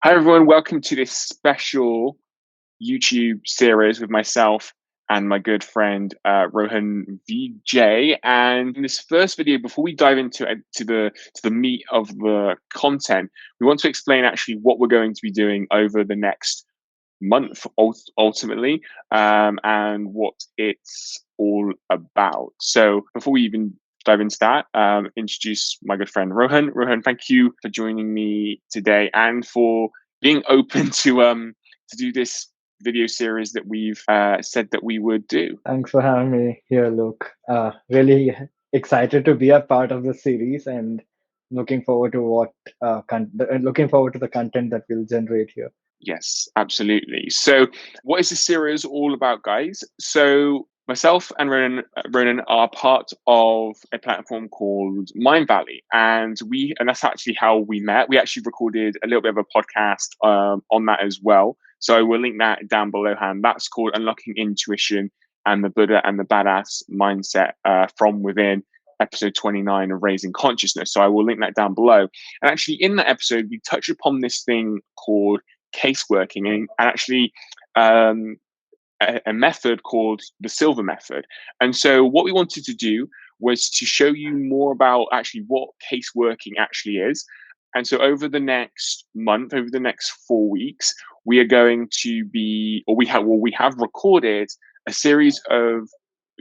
Hi, everyone. Welcome to this special YouTube series with myself and my good friend Rohan Vijay. And in this first video, before we dive into to the meat of the content, we want to explain actually what we're going to be doing over the next month, ultimately, and what it's all about. So, before we even dive into that, introduce my good friend Rohan. Rohan, thank you for joining me today and for being open to do this video series that we've said that we would do. Thanks for having me here, Luke. Really excited to be a part of this series and looking forward to looking forward to the content that we'll generate here. Yes, absolutely. So, what is this series all about, guys? So, myself and Ronan are part of a platform called Mind Valley, and that's actually how we met. We actually recorded a little bit of a podcast on that as well. So, I will link that down below. Hand that's called Unlocking Intuition and the Buddha and the Badass Mindset from Within. Episode 29 of Raising Consciousness. So I will link that down below. And actually, in that episode, we touched upon this thing called caseworking and actually um, a method called the Silva Method. And so, what we wanted to do was to show you more about actually what caseworking actually is. And so, over the next month, over the next 4 weeks, we are going to be, or we have recorded a series of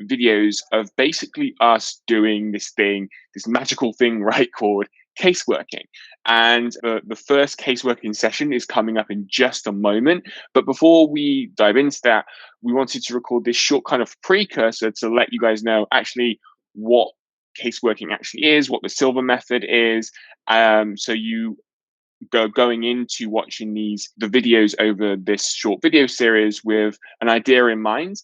videos of basically us doing this thing, this magical thing, right, called caseworking. And the first caseworking session is coming up in just a moment. But before we dive into that, we wanted to record this short kind of precursor to let you guys know actually what caseworking actually is, what the Silva Method is. So you going into watching the videos over this short video series with an idea in mind.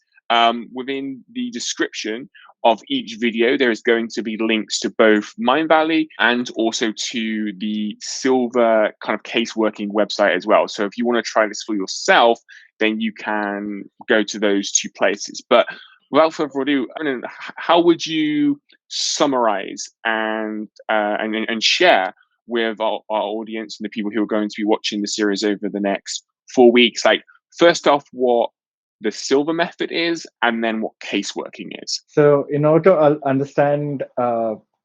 Within the description of each video, there is going to be links to both Mind Valley and also to the Silva kind of caseworking website as well. So if you want to try this for yourself, then you can go to those two places. But without further ado, how would you summarize and share with our audience and the people who are going to be watching the series over the next 4 weeks? Like, first off, what the Silva Method is, and then what caseworking is. So, in order to understand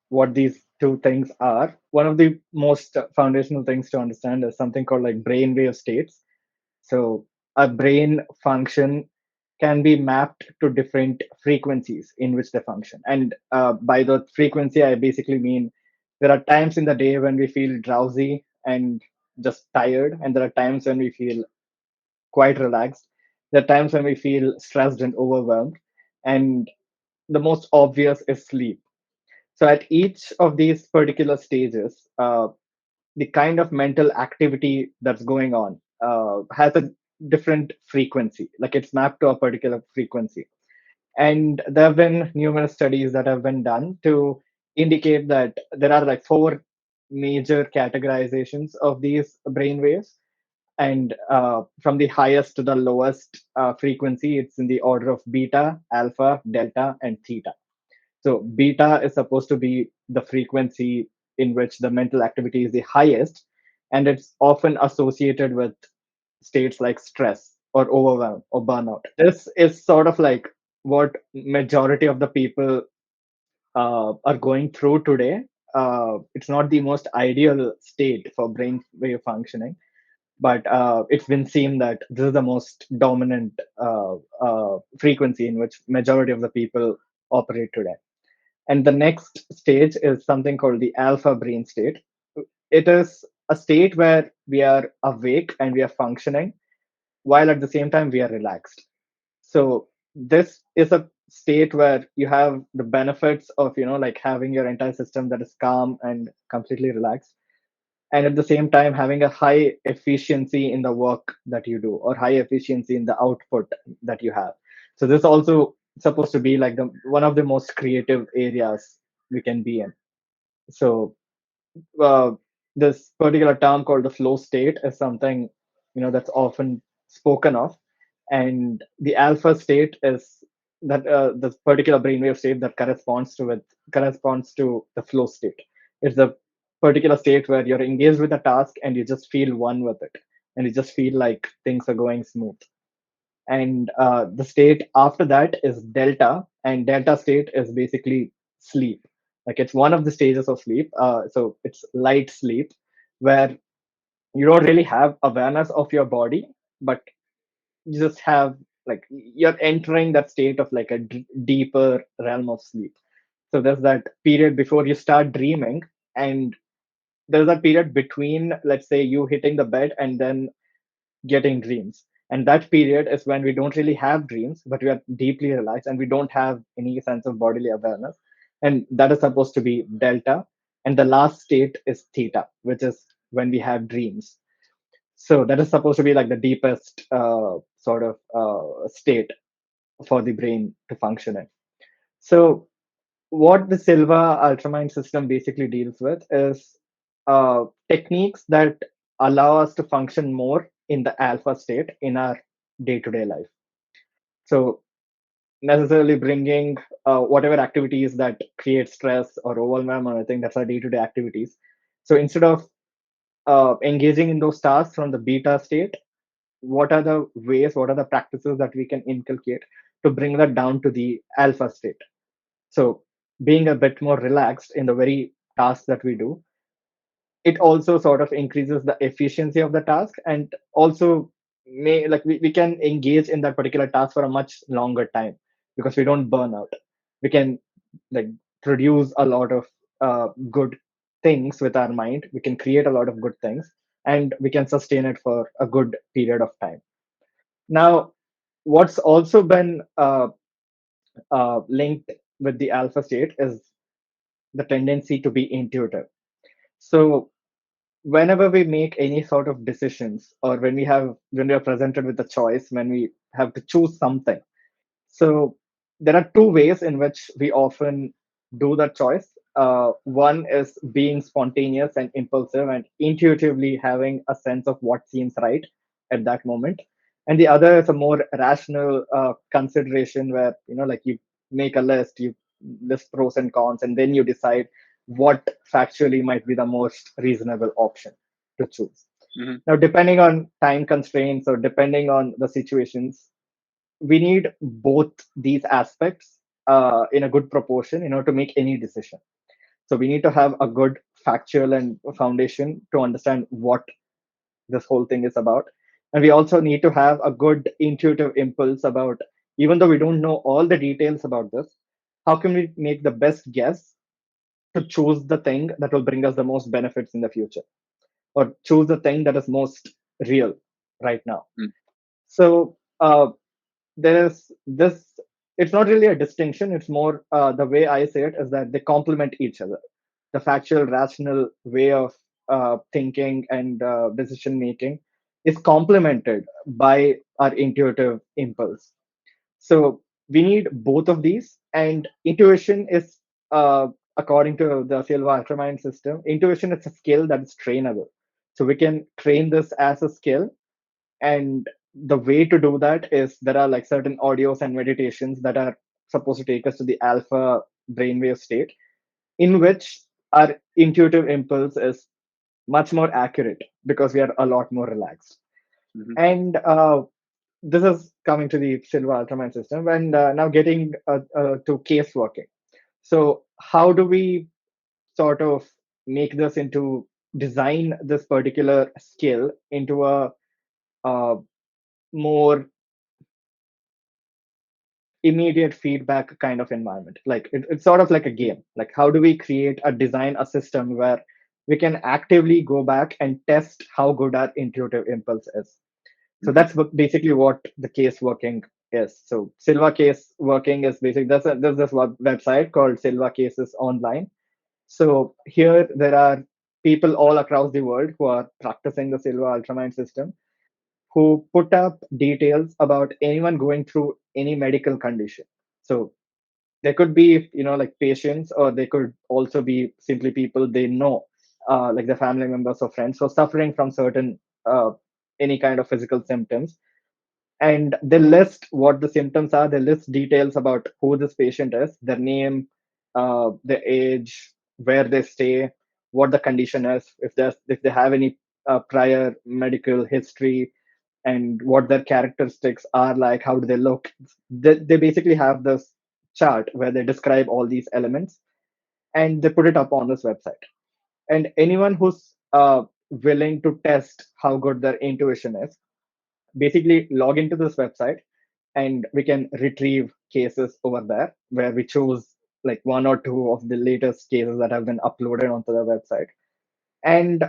what these two things are, one of the most foundational things to understand is something called like brainwave states. So, a brain function can be mapped to different frequencies in which they function. And by the frequency, I basically mean there are times in the day when we feel drowsy and just tired, and there are times when we feel quite relaxed. There are times when we feel stressed and overwhelmed. And the most obvious is sleep. So, at each of these particular stages, the kind of mental activity that's going on has a different frequency, like it's mapped to a particular frequency. And there have been numerous studies that have been done to indicate that there are like four major categorizations of these brain waves. And from the highest to the lowest frequency, it's in the order of beta, alpha, delta, and theta. So beta is supposed to be the frequency in which the mental activity is the highest, and it's often associated with states like stress or overwhelm or burnout. This is sort of like what majority of the people are going through today. It's not the most ideal state for brain wave functioning, but it's been seen that this is the most dominant frequency in which majority of the people operate today. And the next stage is something called the alpha brain state. It is a state where we are awake and we are functioning, while at the same time we are relaxed. So this is a state where you have the benefits of, like having your entire system that is calm and completely relaxed, and at the same time having a high efficiency in the work that you do or high efficiency in the output that you have. So this also supposed to be like the one of the most creative areas we can be in. So uh, this particular term called the flow state is something that's often spoken of, and the alpha state is that the particular brainwave state that corresponds to the flow state. It's the particular state where you're engaged with a task and you just feel one with it. and you just feel like things are going smooth. And the state after that is delta, and delta state is basically sleep. Like it's one of the stages of sleep. So it's light sleep, where you don't really have awareness of your body, but you just have, like, you're entering that state of like a deeper realm of sleep. So there's that period before you start dreaming, and there's that period between, let's say, you hitting the bed and then getting dreams. And that period is when we don't really have dreams, but we are deeply relaxed and we don't have any sense of bodily awareness. And that is supposed to be delta. And the last state is theta, which is when we have dreams. So that is supposed to be like the deepest sort of state for the brain to function in. So what the Silva ultramind system basically deals with is techniques that allow us to function more in the alpha state in our day-to-day life. So necessarily bringing whatever activities that create stress or overwhelm or anything, that's our day-to-day activities. So instead of engaging in those tasks from the beta state, what are the ways, what are the practices that we can inculcate to bring that down to the alpha state? So being a bit more relaxed in the very tasks that we do, it also sort of increases the efficiency of the task, and also we can engage in that particular task for a much longer time because we don't burn out. We can, like, produce a lot of good things with our mind. We can create a lot of good things, and we can sustain it for a good period of time. Now, what's also been linked with the alpha state is the tendency to be intuitive. So whenever we make any sort of decisions, or when we are presented with a choice, when we have to choose something, so there are two ways in which we often do that choice. One is being spontaneous and impulsive and intuitively having a sense of what seems right at that moment. And the other is a more rational consideration where, like, you make a list, you list pros and cons, and then you decide what factually might be the most reasonable option to choose. Mm-hmm. Now, depending on time constraints or depending on the situations, we need both these aspects in a good proportion in order to make any decision. So we need to have a good factual and foundation to understand what this whole thing is about. And we also need to have a good intuitive impulse about, even though we don't know all the details about this, how can we make the best guess to choose the thing that will bring us the most benefits in the future, or choose the thing that is most real right now. So there's this, it's not really a distinction, it's more the way I say it is that they complement each other. The factual rational way of thinking and decision making is complemented by our intuitive impulse. So we need both of these, and intuition is, according to the Silva ultramind system, intuition is a skill that is trainable. So we can train this as a skill, and the way to do that is there are like certain audios and meditations that are supposed to take us to the alpha brainwave state, in which our intuitive impulse is much more accurate because we are a lot more relaxed. Mm-hmm. And this is coming to the Silva ultramind system, and now getting to case working. So how do we sort of make this into, design this particular skill into a more immediate feedback kind of environment? Like it's sort of like a game. Like, how do we create a design a system where we can actively go back and test how good our intuitive impulse is? So Mm-hmm. that's basically what the case working is. So Silva case working is basically, there's this website called Silva Cases Online. So here there are people all across the world who are practicing the Silva ultramind system, who put up details about anyone going through any medical condition. So there could be, like, patients, or they could also be simply people they know, like the family members or friends who are suffering from certain any kind of physical symptoms. And they list what the symptoms are. They list details about who this patient is, their name, their age, where they stay, what the condition is, if they have any prior medical history and what their characteristics are like, how do they look. They basically have this chart where they describe all these elements and they put it up on this website. And anyone who's willing to test how good their intuition is basically log into this website, and we can retrieve cases over there where we choose like one or two of the latest cases that have been uploaded onto the website. And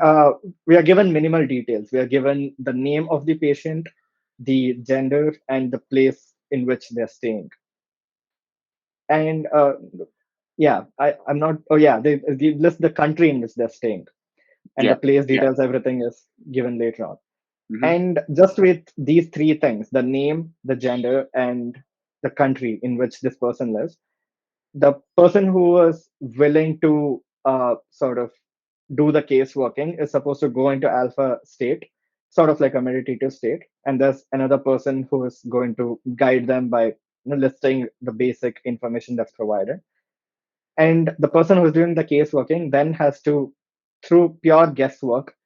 we are given minimal details. We are given the name of the patient, the gender, and the place in which they're staying. And yeah, I'm not. Oh yeah, they list the country in which they're staying, and the Yeah. place Yeah. details. Everything is given later on. Hmm. And just with these three things, the name, the gender, and the country in which this person lives, the person who was willing to sort of do the case working is supposed to go into alpha state, sort of like a meditative state. And there's another person who is going to guide them by listing the basic information that's provided. And the person who's doing the case working then has to, through pure guesswork,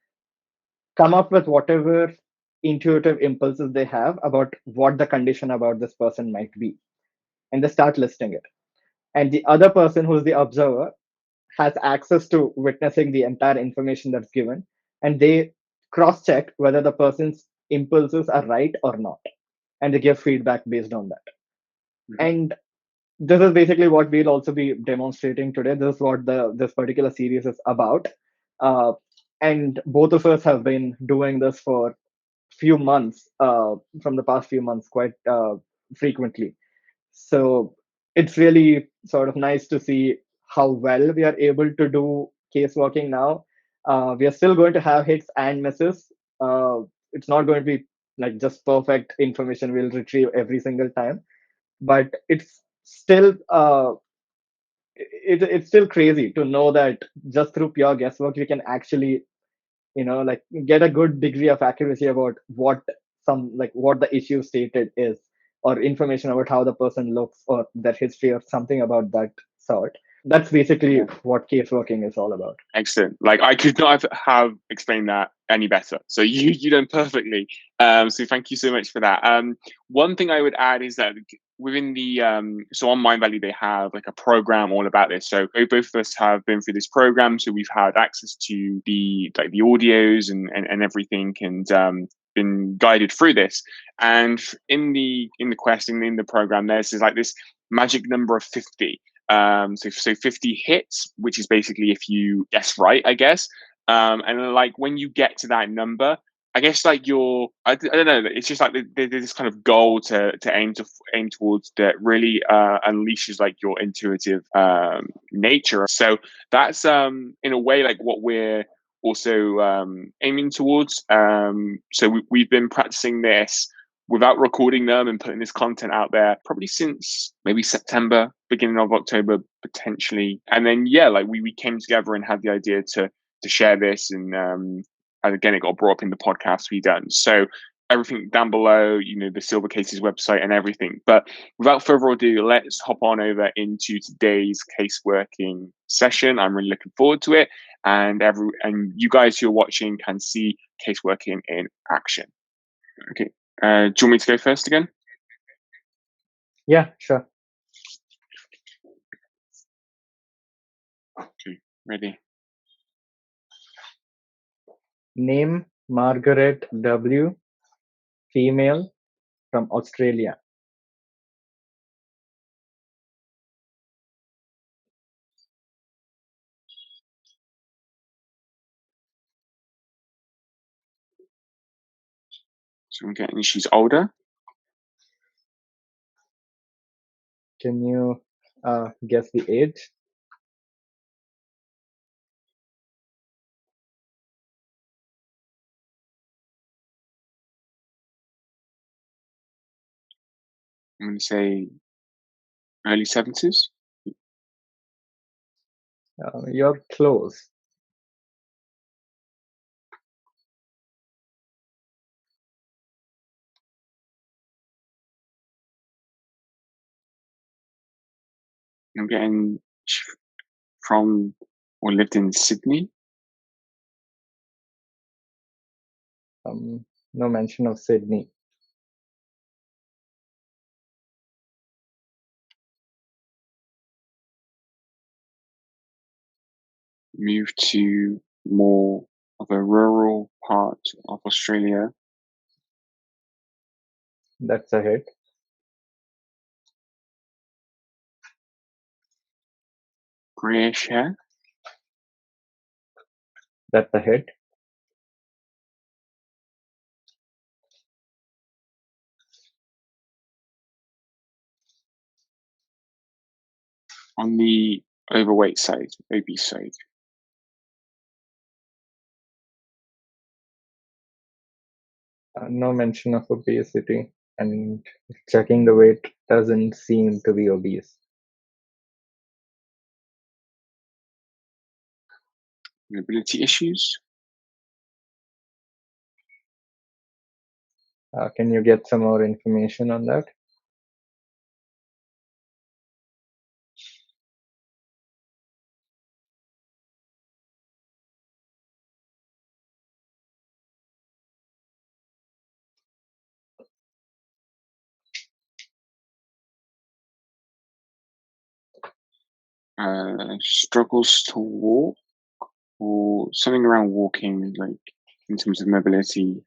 come up with whatever intuitive impulses they have about what the condition about this person might be. And they start listing it. And the other person, who's the observer, has access to witnessing the entire information that's given. And they cross check whether the person's impulses are right or not. And they give feedback based on that. Hmm. And this is basically what we'll also be demonstrating today. This is what this particular series is about. Uh, and both of us have been doing this for few months, from the past few months, quite frequently. So it's really sort of nice to see how well we are able to do case working now. We are still going to have hits and misses. It's not going to be like just perfect information we'll retrieve every single time, but it's still it's still crazy to know that just through pure guesswork we can actually like get a good degree of accuracy about what the issue stated is, or information about how the person looks or their history or something about that sort. That's basically Yeah. what case working is all about. Excellent. Like I could not have explained that any better. So you done perfectly. So thank you so much for that. One thing I would add is that within the so on Mind Valley they have like a program all about this. So both of us have been through this program, so we've had access to the audios and everything, and been guided through this. And in the quest in the program, there's like this magic number of 50. So 50 hits, which is basically if you guess right, I guess. And like when you get to that number, I guess like I don't know, it's just like there's this kind of goal to aim towards that really unleashes like your intuitive nature. So that's in a way like what we're also aiming towards. So we've been practicing this without recording them and putting this content out there probably since maybe September, beginning of October potentially. And then yeah, like we came together and had the idea to share this, and again it got brought up in the podcast we done. So everything down below, the Silver Cases website and everything. But without further ado, let's hop on over into today's case working session. I'm really looking forward to it. And you guys who are watching can see case working in action. Okay. Do you want me to go first again? Yeah, sure. Okay, ready. Name: Margaret W., female, from Australia. So I'm getting she's older. Can you guess the age? I'm going to say early 70s. You're close. I'm getting from or lived in Sydney. No mention of Sydney. Moved to more of a rural part of Australia. That's a hit. Greyish hair. That's a hit. On the overweight side, obese side. No mention of obesity, and checking the weight doesn't seem to be obese. Mobility issues. Can you get some more information on that? Struggles to walk, or something around walking, like in terms of mobility.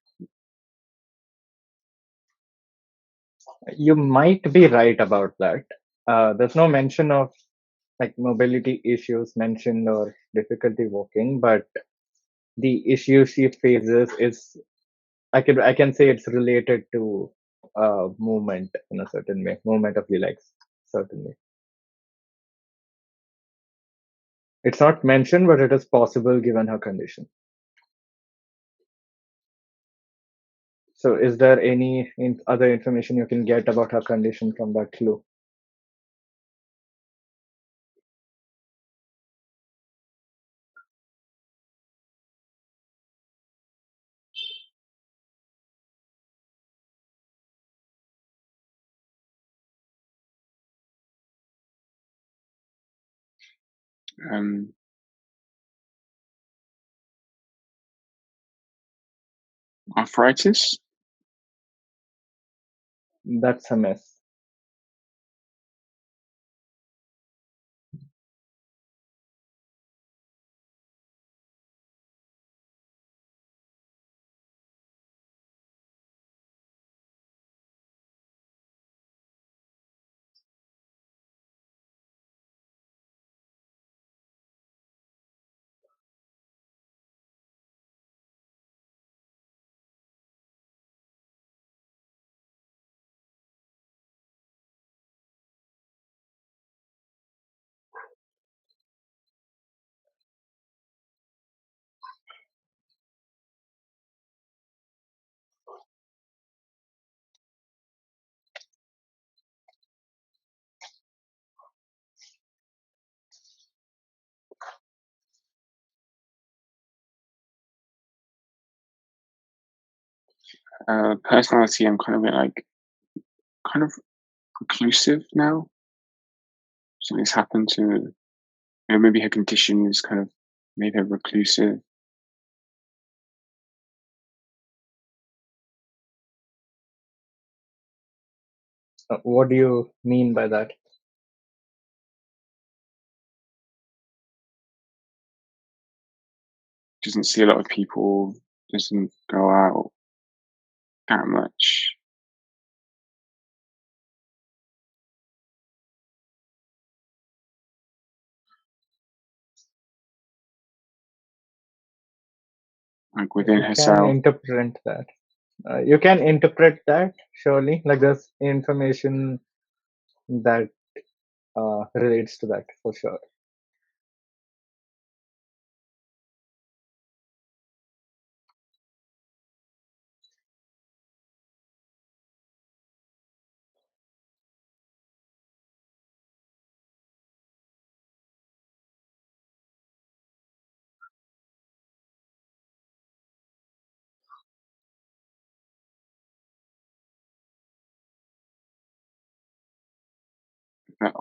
You might be right about that. There's no mention of like mobility issues mentioned or difficulty walking, but the issue she faces is I can say it's related to movement in a certain way, movement of the legs, certainly. It's not mentioned, but it is possible given her condition. So, is there any other information you can get about her condition from that clue? Arthritis. That's a mess. Personality. I'm kind of kind of reclusive now. Something's happened to, maybe her condition is kind of made her reclusive. What do you mean by that? Doesn't see a lot of people. Doesn't go out that much. Like within You can herself. interpret that. You can interpret that surely. Like there's information that relates to that for sure.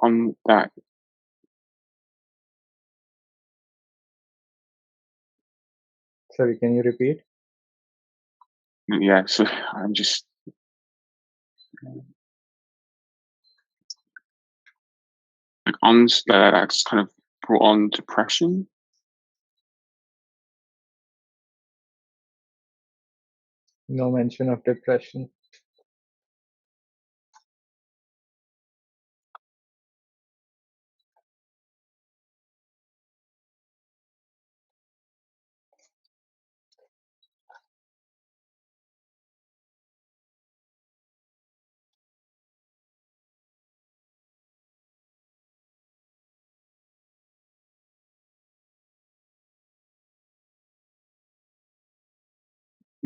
On that, Sorry, can you repeat? Yeah, so I'm just like on that's kind of brought on depression. No mention of depression.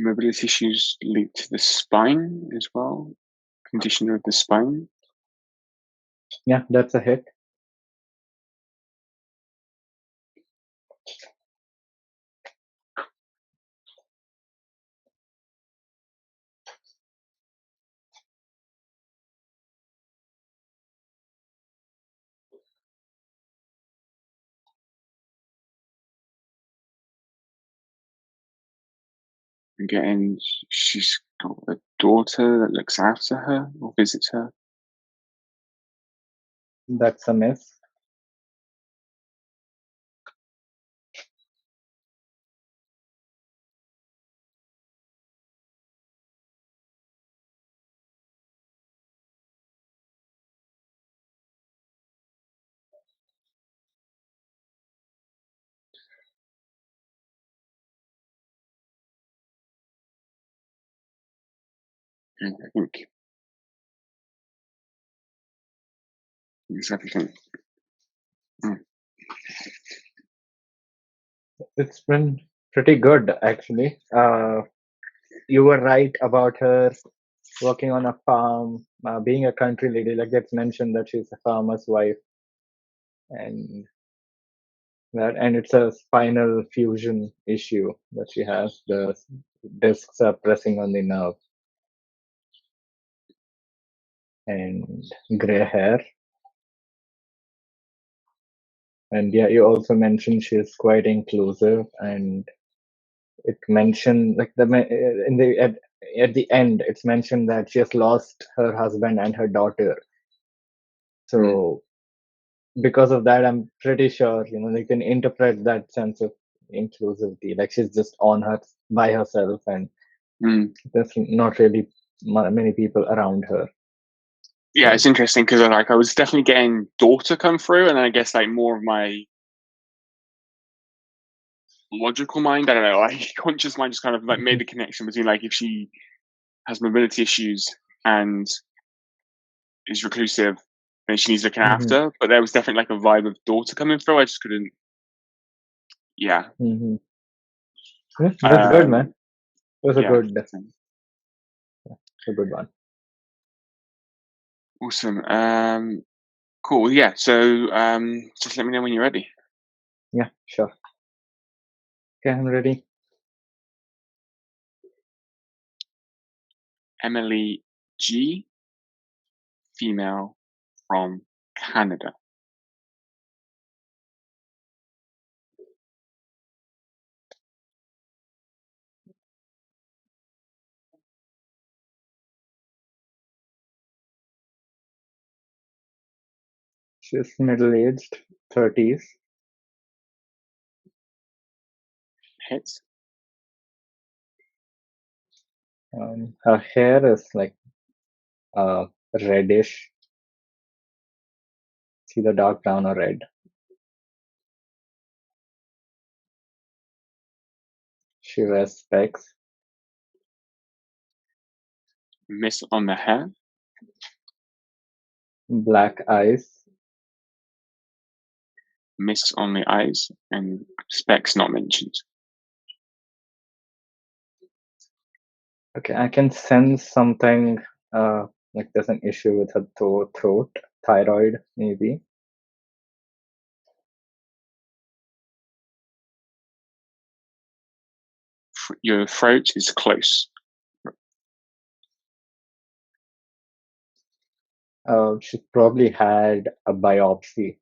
Mobility issues linked to the spine as well. Condition of the spine. Yeah, that's a hit. Again, she's got a daughter that looks after her or visits her. That's a miss. And I think it's everything. Mm. It's been pretty good, actually. You were right about her working on a farm, being a country lady. Like that's mentioned that she's a farmer's wife, and and it's a spinal fusion issue that she has. The discs are pressing on the nerve, and gray hair. And yeah, you also mentioned she's quite inclusive, and it mentioned like in the at the end it's mentioned that she has lost her husband and her daughter. So because of that, I'm pretty sure they can interpret that sense of inclusivity. Like she's just on her by herself, and Mm. there's not really many people around her. Yeah, So, it's interesting because I was definitely getting daughter come through, and then I guess like more of my logical mind. I don't know. Like conscious mind just kind of like made the connection between like if she has mobility issues and is reclusive, then she needs looking mm-hmm, after. But there was definitely like a vibe of daughter coming through. I just couldn't. Yeah. mm-hmm. Yeah, that's good, man. It was Yeah. a good one. Awesome. Cool. Yeah. So just let me know when you're ready. Yeah, sure. Okay, I'm ready. Emily G, female from Canada. She's middle-aged, 30s. Hits. Her hair is like reddish. It's either dark brown or red. She wears specs. Miss on the hair. Black eyes. Miss on the eyes, and specs not mentioned. Okay, I can sense something like there's an issue with her throat, thyroid, maybe. Your throat is close. She probably had a biopsy.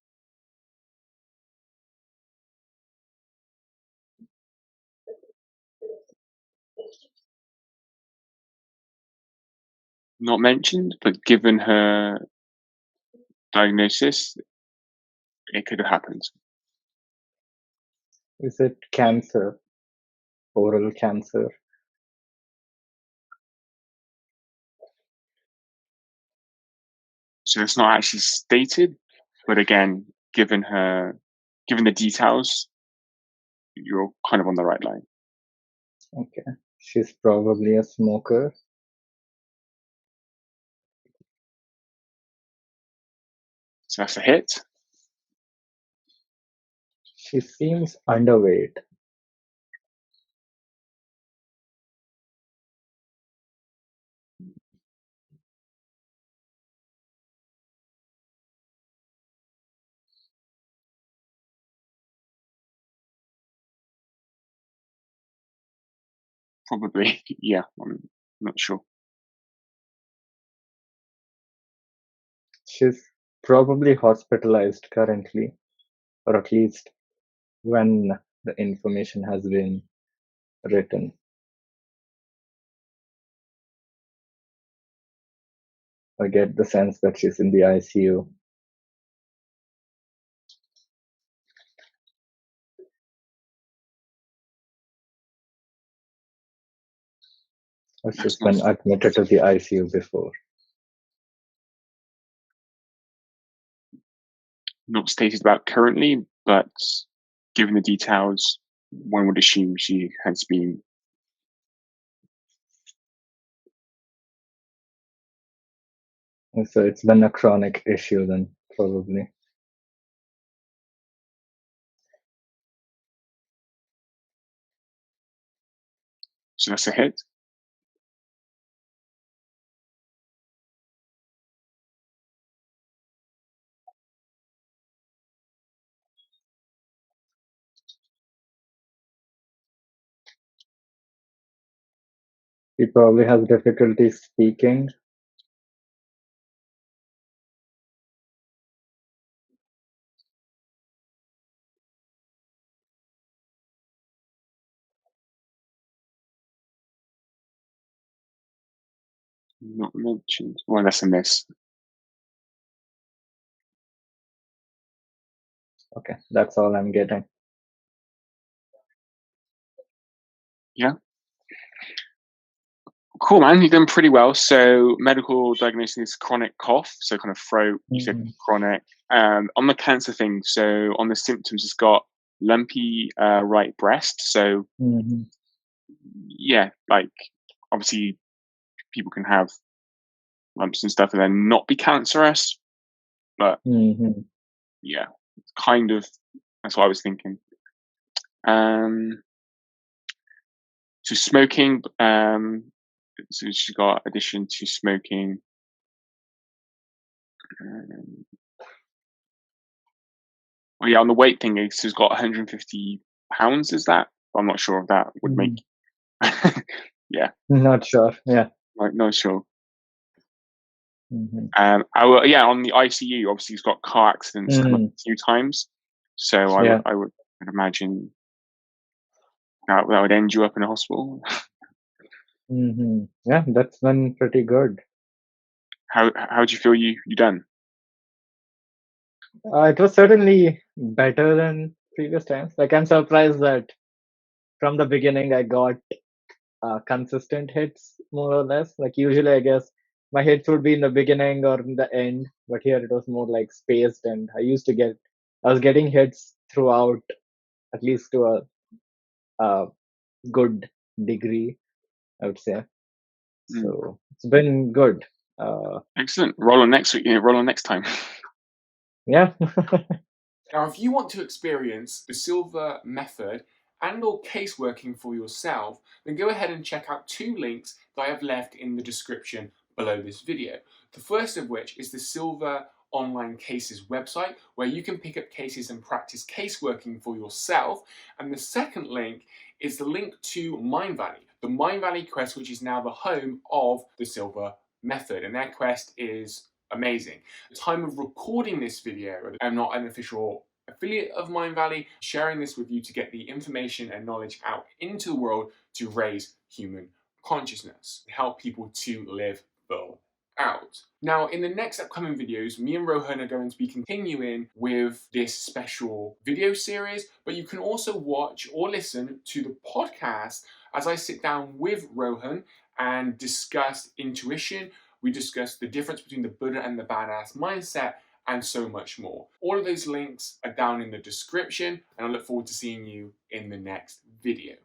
Not mentioned, but given her diagnosis, it could have happened. Is it cancer? Oral cancer? So it's not actually stated, but again, given the details, you're kind of on the right line. Okay. She's probably a smoker. So that's a hit. She seems underweight. Probably, yeah. I'm not sure. She's probably hospitalized currently, or at least when the information has been written. I get the sense that she's in the ICU. Or she's That's not been admitted to the ICU before. stated about currently, but given the details, one would assume she has been. So it's been a chronic issue then, probably. So that's a hit. She probably has difficulty speaking. Not mentioned. Well, that's a miss. Okay, that's all I'm getting. Yeah. Cool, man. You've done pretty well. So medical diagnosis is chronic cough, so kind of throat. You said chronic. On the cancer thing, so on the symptoms, it's got lumpy right breast. So yeah, like obviously people can have lumps and stuff and then not be cancerous, but yeah, kind of. That's what I was thinking. So smoking. So she's got addition to smoking. Well, yeah, on the weight thing, she's got 150 pounds. Is that? I'm not sure if that would make. Yeah, Not sure. Yeah. not sure. On the ICU, obviously he's got car accidents come up a few times, so I would imagine that would end you up in a hospital. Yeah, that's been pretty good. How do you feel you done? It was certainly better than previous times. Like, I'm surprised that from the beginning I got consistent hits, more or less. Like, usually I guess my hits would be in the beginning or in the end, but here it was more like spaced, and I was getting hits throughout, at least to a good degree, I would say. So it's been good. Excellent. Roll on next week. Roll on next time. Yeah. Now, if you want to experience the Silva Method and or caseworking for yourself, then go ahead and check out 2 links that I have left in the description below this video. The first of which is the Silva Online Cases website, where you can pick up cases and practice caseworking for yourself. And the second link is the link to Mindvalley, the Mindvalley quest, which is now the home of the Silva Method. And their quest is amazing. At the time of recording this video, I'm not an official affiliate of Mindvalley, sharing this with you to get the information and knowledge out into the world to raise human consciousness, help people to live full out. Now, in the next upcoming videos, me and Rohan are going to be continuing with this special video series, but you can also watch or listen to the podcast as I sit down with Rohan and discuss intuition. We discuss the difference between the Buddha and the badass mindset, and so much more. All of those links are down in the description, and I look forward to seeing you in the next video.